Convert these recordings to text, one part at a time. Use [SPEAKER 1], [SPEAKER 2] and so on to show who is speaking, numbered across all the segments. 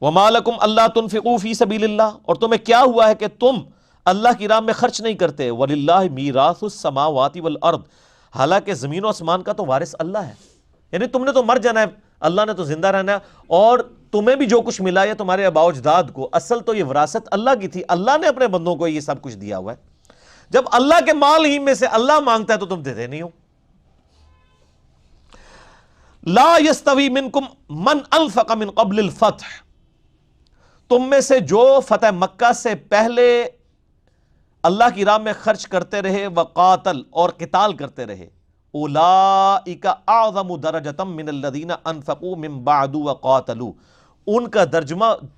[SPEAKER 1] وَمَا لَكُمْ أَلَّا تُنْفِقُوا فِي سَبِيلِ اللَّهِ، اور تمہیں کیا ہوا ہے کہ تم اللہ کی راہ میں خرچ نہیں کرتے. وَلِلَّهِ مِيرَاثُ السَّمَاوَاتِ وَالْأَرْضِ، حالانکہ زمین و آسمان کا تو وارث اللہ ہے. یعنی تم نے تو مر جانا ہے، اللہ نے تو زندہ رہنا ہے، اور تمہیں بھی جو کچھ ملا ہے تمہارے آباء و اجداد کو، اصل تو یہ وراثت اللہ کی تھی. اللہ نے اپنے بندوں کو یہ سب کچھ دیا ہوا ہے. جب اللہ کے مال ہی میں سے اللہ مانگتا ہے تو تم دیتے نہیں ہو. لا یستوی منکم من انفق من قبل الفتح، تم میں سے جو فتح مکہ سے پہلے اللہ کی راہ میں خرچ کرتے رہے، وقاتل اور قتال کرتے رہے، اولئک اعظم درجۃ من الذین انفقوا من بعد وقاتلوا، ان کا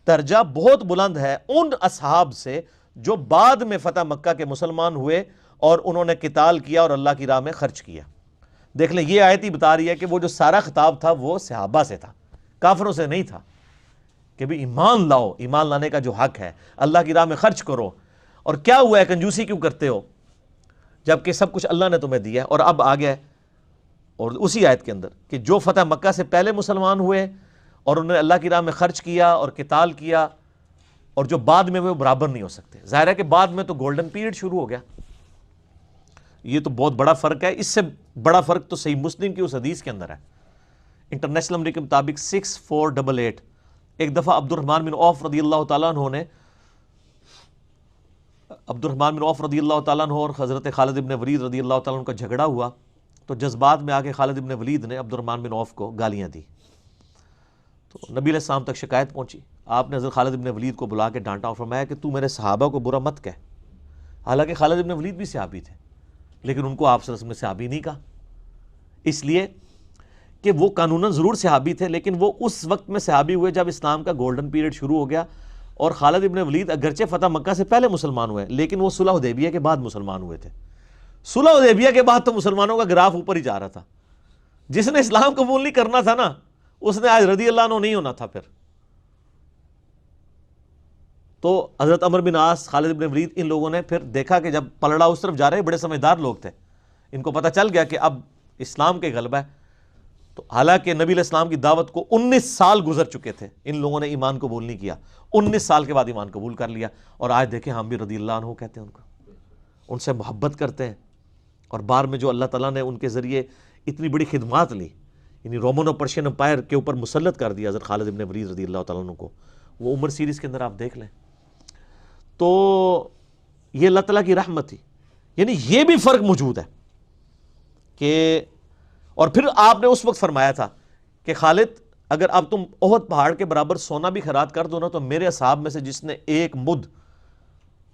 [SPEAKER 1] درجہ بہت بلند ہے ان اصحاب سے جو بعد میں فتح مکہ کے مسلمان ہوئے اور انہوں نے قتال کیا اور اللہ کی راہ میں خرچ کیا. دیکھ لیں یہ آیت ہی بتا رہی ہے کہ وہ جو سارا خطاب تھا وہ صحابہ سے تھا، کافروں سے نہیں تھا، کہ بھی ایمان لاؤ، ایمان لانے کا جو حق ہے، اللہ کی راہ میں خرچ کرو. اور کیا ہوا ہے، کنجوسی کیوں کرتے ہو جبکہ سب کچھ اللہ نے تمہیں دیا ہے. اور اب آ گیا اور اسی آیت کے اندر کہ جو فتح مکہ سے پہلے مسلمان ہوئے اور انہوں نے اللہ کی راہ میں خرچ کیا اور قتال کیا، اور جو بعد میں وہ برابر نہیں ہو سکتے. ظاہر ہے کہ بعد میں تو گولڈن پیریڈ شروع ہو گیا. یہ تو بہت بڑا فرق ہے. اس سے بڑا فرق تو صحیح مسلم کی اس حدیث کے اندر ہے. انٹرنیشنل نمبر کے مطابق 6488. ایک دفعہ عبد الرحمن بن عوف رضی اللہ تعالیٰ عنہ نے اور حضرت خالد بن ولید رضی اللہ تعالیٰ عنہ کا جھگڑا ہوا تو جذبات میں آ کے خالد بن ولید نے عبد الرحمن بن عوف کو گالیاں دی. تو نبی علیہ السلام تک شکایت پہنچی. آپ نے حضرت خالد بن ولید کو بلا کے ڈانٹا اور فرمایا کہ تو میرے صحابہ کو برا مت کہہ. حالانکہ خالد بن ولید بھی صحابی تھے، لیکن ان کو آپ صلی اللہ علیہ وسلم نے صحابی نہیں کہا، اس لیے کہ وہ قانوناً ضرور صحابی تھے، لیکن وہ اس وقت میں صحابی ہوئے جب اسلام کا گولڈن پیریڈ شروع ہو گیا. اور خالد بن ولید اگرچہ فتح مکہ سے پہلے مسلمان ہوئے لیکن وہ صلح حدیبیہ کے بعد مسلمان ہوئے تھے. صلح حدیبیہ کے بعد تو مسلمانوں کا گراف اوپر ہی جا رہا تھا. جس نے اسلام قبول نہیں کرنا تھا نا، اس نے آج رضی اللہ عنہ نہیں ہونا تھا. پھر تو حضرت عمر بن عاص، خالد بن ولید، ان لوگوں نے پھر دیکھا کہ جب پلڑا اس طرف جا رہے، بڑے سمجھدار لوگ تھے، ان کو پتہ چل گیا کہ اب اسلام کے غلبہ ہے. تو حالانکہ نبی علیہ السلام کی دعوت کو 19 سال گزر چکے تھے، ان لوگوں نے ایمان قبول نہیں کیا. 19 سال کے بعد ایمان قبول کر لیا، اور آج دیکھیں ہم بھی رضی اللہ عنہ کہتے ہیں ان کو، ان سے محبت کرتے ہیں. اور بعد میں جو اللہ تعالیٰ نے ان کے ذریعے اتنی بڑی خدمات لی، یعنی رومن اور پرشین امپائر کے اوپر مسلط کر دیا حضرت خالد بن ولید رضی اللہ تعالیٰ عنہ کو، وہ عمر سیریز کے اندر آپ دیکھ لیں. تو یہ اللہ تعالیٰ کی رحمت تھی. یعنی یہ بھی فرق موجود ہے کہ، اور پھر آپ نے اس وقت فرمایا تھا کہ خالد اگر اب تم احد پہاڑ کے برابر سونا بھی خیرات کر دو نا، تو میرے اصحاب میں سے جس نے ایک مد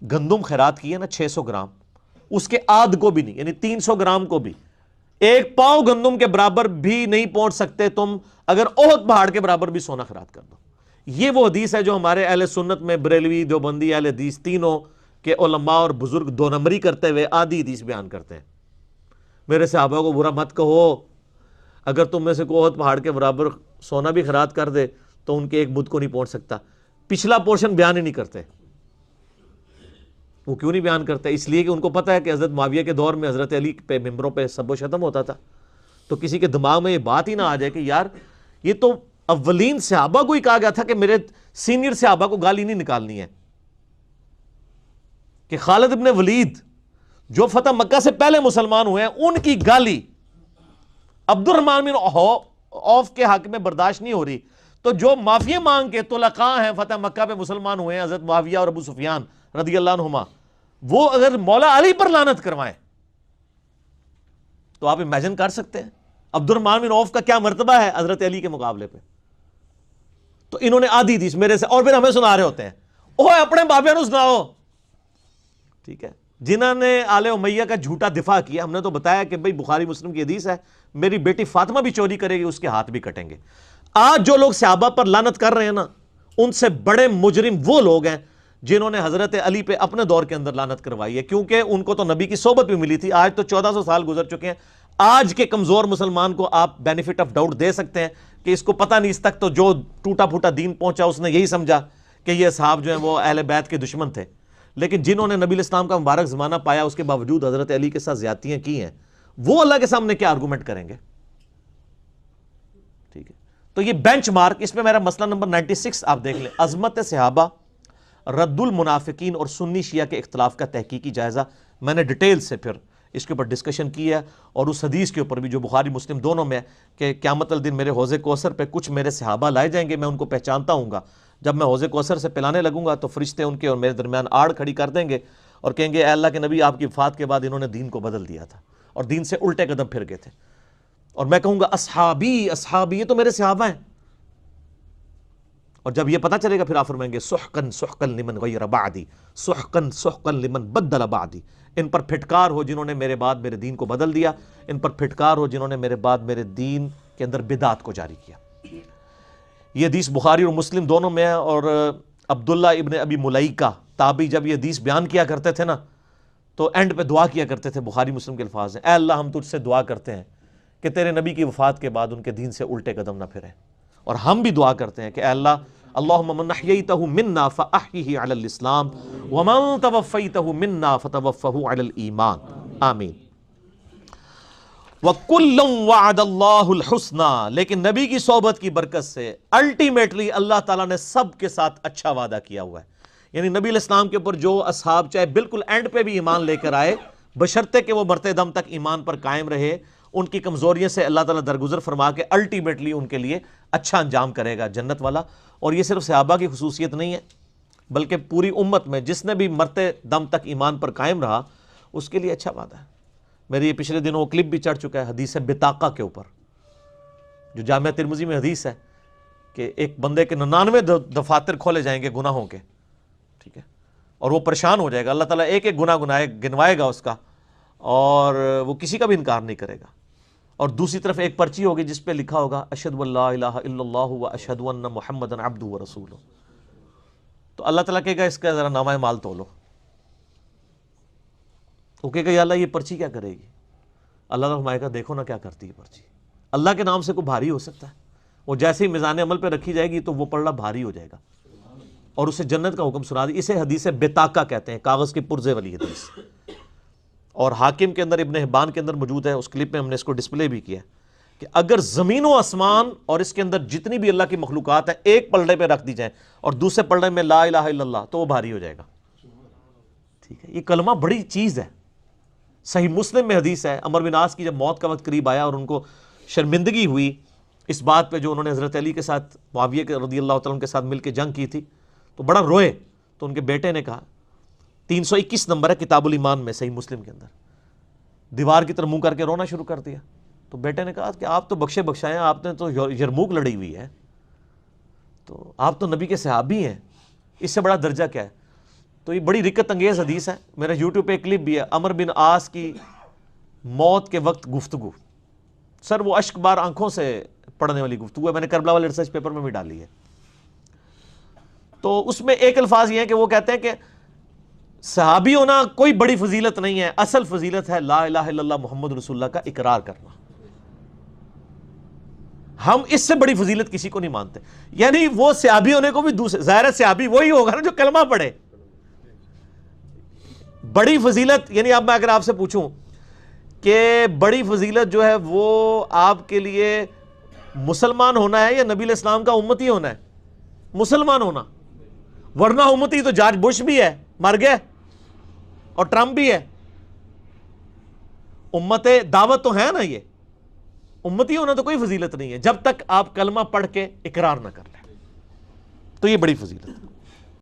[SPEAKER 1] گندم خیرات کی ہے نا 600 گرام، اس کے آدھ کو بھی نہیں، یعنی 300 گرام کو بھی، ایک پاؤں گندم کے برابر بھی نہیں پہنچ سکتے تم اگر احد پہاڑ کے برابر بھی سونا خیرات کر دو. یہ وہ حدیث ہے جو ہمارے اہل سنت میں بریلوی، دیوبندی، اہل حدیث تینوں کے علماء اور بزرگ دو نمبری کرتے ہوئے آدھی حدیث بیان کرتے ہیں. میرے صحابہ کو برا مت کہو، اگر تم میں سے کوئی احد پہاڑ کے برابر سونا بھی خیرات کر دے تو ان کے ایک مد کو نہیں پہنچ سکتا. پچھلا پورشن بیان ہی نہیں کرتے. وہ کیوں نہیں بیان کرتے؟ اس لیے کہ ان کو پتہ ہے کہ حضرت معاویہ کے دور میں حضرت علی پہ ممبروں پہ سب و شتم ہوتا تھا. تو کسی کے دماغ میں یہ بات ہی نہ آ جائے کہ یار یہ تو اولین صحابہ کو ہی کہا گیا تھا کہ میرے سینئر صحابہ کو گالی نہیں نکالنی ہے. کہ خالد بن ولید جو فتح مکہ سے پہلے مسلمان ہوئے ہیں، ان کی گالی عبد الرحمن بن عوف کے حق میں برداشت نہیں ہو رہی. تو جو معافی مانگ کے طلقاء ہیں فتح مکہ پہ مسلمان ہوئے ہیں، حضرت معاویہ اور ابو سفیان رضی اللہ عنہما، وہ اگر مولا علی پر لعنت کروائیں تو آپ امیجن کر سکتے ہیں عبد الرحمن بن عوف کا کیا مرتبہ ہے حضرت علی کے مقابلے پہ. تو انہوں نے آدھی حدیث میرے سے، اور پھر ہمیں سنا رہے ہوتے ہیں، اوہ اپنے بابے نو سناؤ. ٹھیک ہے، جنہوں نے آل امیہ کا جھوٹا دفاع کیا، ہم نے تو بتایا کہ بھئی بخاری مسلم کی حدیث ہے، میری بیٹی فاطمہ بھی چوری کرے گی، اس کے ہاتھ بھی کٹیں گے. آج جو لوگ صحابہ پر لعنت کر رہے ہیں نا، ان سے بڑے مجرم وہ لوگ ہیں جنہوں نے حضرت علی پہ اپنے دور کے اندر لعنت کروائی ہے، کیونکہ ان کو تو نبی کی صحبت بھی ملی تھی. آج تو 1400 سال گزر چکے ہیں. آج کے کمزور مسلمان کو آپ بینیفٹ آف ڈاؤٹ دے سکتے ہیں کہ اس کو پتہ نہیں، اس تک تو جو ٹوٹا پھوٹا دین پہنچا اس نے یہی سمجھا کہ یہ اصحاب جو ہیں وہ اہل بیت کے دشمن تھے. لیکن جنہوں نے نبی الاسلام کا مبارک زمانہ پایا، اس کے باوجود حضرت علی کے ساتھ زیادتیاں کی ہیں، وہ اللہ کے سامنے کیا آرگومنٹ کریں گے؟ ٹھیک ہے. تو یہ بینچ مارک، اس میں میرا مسئلہ نمبر 96 آپ دیکھ لیں، عظمت صحابہ، رد المنافقین اور سنی شیعہ کے اختلاف کا تحقیقی جائزہ۔ میں نے ڈیٹیل سے پھر اس کے اوپر ڈسکشن کی ہے، اور اس حدیث کے اوپر بھی جو بخاری مسلم دونوں میں ہے کہ قیامت الدن میرے حوض کوثر پہ کچھ میرے صحابہ لائے جائیں گے، میں ان کو پہچانتا ہوں گا، جب میں حوض کوثر سے پلانے لگوں گا تو فرشتے ان کے اور میرے درمیان آڑ کھڑی کر دیں گے اور کہیں گے اے اللہ کے نبی، آپ کی وفات کے بعد انہوں نے دین کو بدل دیا تھا اور دین سے الٹے قدم پھر گئے تھے، اور میں کہوں گا اصحابی اصحابی، یہ تو میرے صحابہ ہیں۔ اور جب یہ پتہ چلے گا پھر آپ فرمائیں گے سحقن سحقن لمن غیر بعدی، سحقن سحقن لمن بدل بعدی، ان پر پھٹکار ہو جنہوں نے میرے بعد میرے دین کو بدل دیا، ان پر پھٹکار ہو جنہوں نے میرے بعد میرے دین کے اندر بدعت کو جاری کیا۔ یہ حدیث بخاری اور مسلم دونوں میں ہے، اور عبداللہ ابن ابی ملیکہ تابعی جب یہ حدیث بیان کیا کرتے تھے نا تو اینڈ پہ دعا کیا کرتے تھے، بخاری مسلم کے الفاظ ہیں، اے اللہ ہم تجھ سے دعا کرتے ہیں کہ تیرے نبی کی وفات کے بعد ان کے دین سے الٹے قدم نہ پھریں، اور ہم بھی دعا کرتے ہیں کہ اے اللہ اللہم من احییتہ منا فاحیہ علی الاسلام ومن توفیتہ منا فتوفہ علی الایمان، آمین۔ وَكُلٌّ وَعَدَ اللَّهُ الْحُسْنَى، لیکن نبی کی صحبت کی برکت سے الٹیمیٹلی اللہ تعالیٰ نے سب کے ساتھ اچھا وعدہ کیا ہوا ہے، یعنی نبی علیہ السلام کے اوپر جو اصحاب چاہے بالکل اینڈ پہ بھی ایمان لے کر آئے، بشرطے کہ وہ مرتے دم تک ایمان پر قائم رہے، ان کی کمزوریوں سے اللہ تعالیٰ درگزر فرما کے الٹیمیٹلی ان کے لیے اچھا انجام کرے گا، جنت والا۔ اور یہ صرف صحابہ کی خصوصیت نہیں ہے، بلکہ پوری امت میں جس نے بھی مرتے دم تک ایمان پر قائم رہا اس کے لیے اچھا وعدہ ہے۔ میرے یہ پچھلے دنوں کلپ بھی چڑھ چکا ہے حدیث بطاقہ کے اوپر، جو جامعہ ترمذی میں حدیث ہے کہ ایک بندے کے 99 دفاتر کھولے جائیں گے گناہوں کے، ٹھیک ہے، اور وہ پریشان ہو جائے گا، اللہ تعالیٰ ایک ایک گناہ گنوائے گا اس کا، اور وہ کسی کا بھی انکار نہیں کرے گا۔ اور دوسری طرف ایک پرچی ہوگی جس پہ لکھا ہوگا اشہد ان لا الہ الا اللہ واشہد ان محمدا عبدہ ورسولہ، تو اللہ تعالیٰ کہے گا اس کا ذرا نامہ مال تولو، وہ کہے گا یا اللہ یہ پرچی کیا کرے گی؟ اللہ تعالیٰ فرمائے گا دیکھو نا کیا کرتی ہے پرچی، اللہ کے نام سے کوئی بھاری ہو سکتا ہے؟ وہ جیسے ہی میزان عمل پہ رکھی جائے گی تو وہ پلڑا بھاری ہو جائے گا، اور اسے جنت کا حکم سنا دی۔ اسے حدیث بطاقہ کہتے ہیں، کاغذ کے پرزے والی حدیث، اور حاکم کے اندر ابن حبان کے اندر موجود ہے، اس کلپ میں ہم نے اس کو ڈسپلے بھی کیا کہ اگر زمین و آسمان اور اس کے اندر جتنی بھی اللہ کی مخلوقات ہیں ایک پلڑے پہ رکھ دی جائیں اور دوسرے پلڑے میں لا الہ الا اللہ، تو وہ بھاری ہو جائے گا، ٹھیک ہے۔ یہ کلمہ بڑی چیز ہے، صحیح مسلم میں حدیث ہے، عمر بن عاص کی جب موت کا وقت قریب آیا اور ان کو شرمندگی ہوئی اس بات پہ جو انہوں نے حضرت علی کے ساتھ، معاویہ رضی اللہ تعالیٰ عنہ کے ساتھ مل کے جنگ کی تھی، تو بڑا روئے، تو ان کے بیٹے نے کہا، 321 نمبر ہے کتاب الایمان میں صحیح مسلم کے اندر، دیوار کی طرف منہ کر کے رونا شروع کر دیا۔ تو بیٹے نے کہا کہ آپ تو بخشے بخشائے ہیں، آپ نے تو یرموک لڑی ہوئی ہے، تو آپ تو نبی کے صحابی ہیں، اس سے بڑا درجہ کیا ہے؟ تو یہ بڑی رکت انگیز حدیث ہے، میرا یوٹیوب پہ ایک کلپ بھی ہے، عمر بن عاص کی موت کے وقت گفتگو، سر وہ اشک بار آنکھوں سے پڑھنے والی گفتگو ہے، میں نے کربلا والے ریسرچ پیپر میں بھی ڈالی ہے۔ تو اس میں ایک الفاظ یہ ہے کہ وہ کہتے ہیں کہ صحابی ہونا کوئی بڑی فضیلت نہیں ہے، اصل فضیلت ہے لا الہ الا اللہ محمد رسول اللہ کا اقرار کرنا، ہم اس سے بڑی فضیلت کسی کو نہیں مانتے۔ یعنی وہ صحابی ہونے کو بھی دوسرے، ظاہر صحابی وہی ہوگا نا جو کلمہ پڑھے، بڑی فضیلت، یعنی اب میں اگر آپ سے پوچھوں کہ بڑی فضیلت جو ہے وہ آپ کے لیے مسلمان ہونا ہے یا نبی علیہ السلام کا امتی ہونا ہے؟ مسلمان ہونا، ورنہ امتی تو جارج بش بھی ہے، مر گئے، اور ٹرمپ بھی ہے، امت دعوت تو ہے نا، یہ امتی ہونا تو کوئی فضیلت نہیں ہے جب تک آپ کلمہ پڑھ کے اقرار نہ کر لیں، تو یہ بڑی فضیلت ہے۔